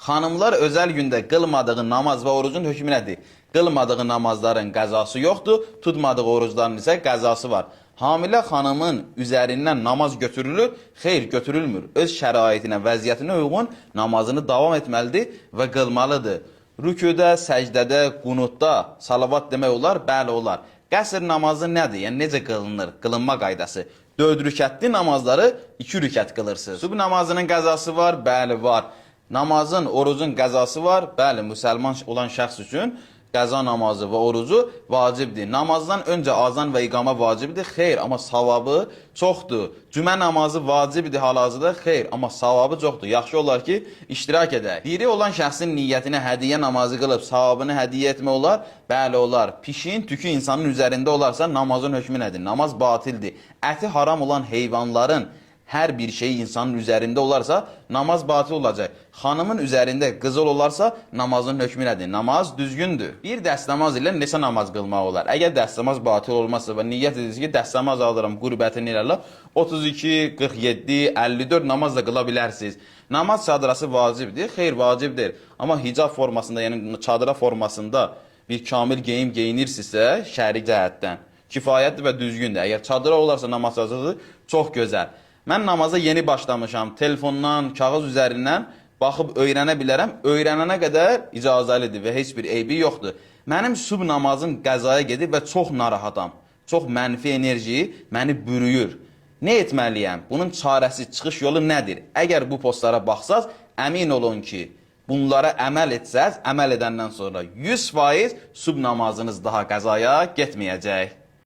Xanımlar özəl gündə qılmadığı namaz və orucun hökmü nədir? Qılmadığı namazların qəzası yoxdur, tutmadığı orucların isə qəzası var. Hamilə xanımın üzərindən namaz götürülür, xeyr götürülmür. Öz şəraitinə, vəziyyətinə uyğun namazını davam etməlidir və qılmalıdır. Rüküdə, səcdədə, qunutda salavat demək olar, bəli olar. Qəsr namazı nədir? Yəni necə qılınır? Qılınma qaydası. 4 rükətli namazları 2 rükət qılırsınız. Subh namazının qəzası var, bəli var. Namazın, orucun qəzası var, bəli, müsəlman olan şəxs üçün qəza namazı və orucu vacibdir. Namazdan öncə azan və iqamə vacibdir, xeyr, amma savabı çoxdur. Cümə namazı vacibdir hal-hazırda, xeyr, amma savabı çoxdur. Yaxşı olar ki, iştirak edək. Diri olan şəxsin niyyətinə hədiyyə namazı qılıb, savabını hədiyyə etmək olar, bəli olar. Pişiyin tükü insanın üzərində olarsa, namazın hökmü nədir? Namaz batildir. Əti haram olan heyvanların hər bir şey insanın üzərində olarsa, namaz batil olacaq. Xanımın üzərində qızıl olarsa, namazın hökmü nədir? Namaz düzgündür. Bir dəstəmaz ilə neçə namaz qılmaq olar? Əgər dəstəmaz batil olmazsa və niyyət edirsiniz ki, dəstəmaz alıram, qürbətini ilə 32, 47, 54 namaz da qıla bilərsiniz. Namaz çadırası vacibdir? Xeyr, vacibdir. Amma hicab formasında, yəni çadıra formasında bir kamil geyim geyinirsinizsə, şəri cəhətdən kifayətdir və düzgündür. Əgər çadıra olarsa namaz çadırası çox gözəl. Mən namaza yeni başlamışam. Telefondan, kağız üzərindən baxıb öyrənə bilərəm. Öyrənənə qədər icazəlidir və heç bir eybi yoxdur. Mənim subh namazım qəzaya gedib və çox narahatam. Çox mənfi enerji məni bürüyür. Nə etməliyəm? Bunun çarəsi, çıxış yolu nədir? Əgər bu postlara baxsaz, əmin olun ki, bunlara əməl etsəz, əməl edəndən sonra 100% subh namazınız daha qəzaya getməyəcək.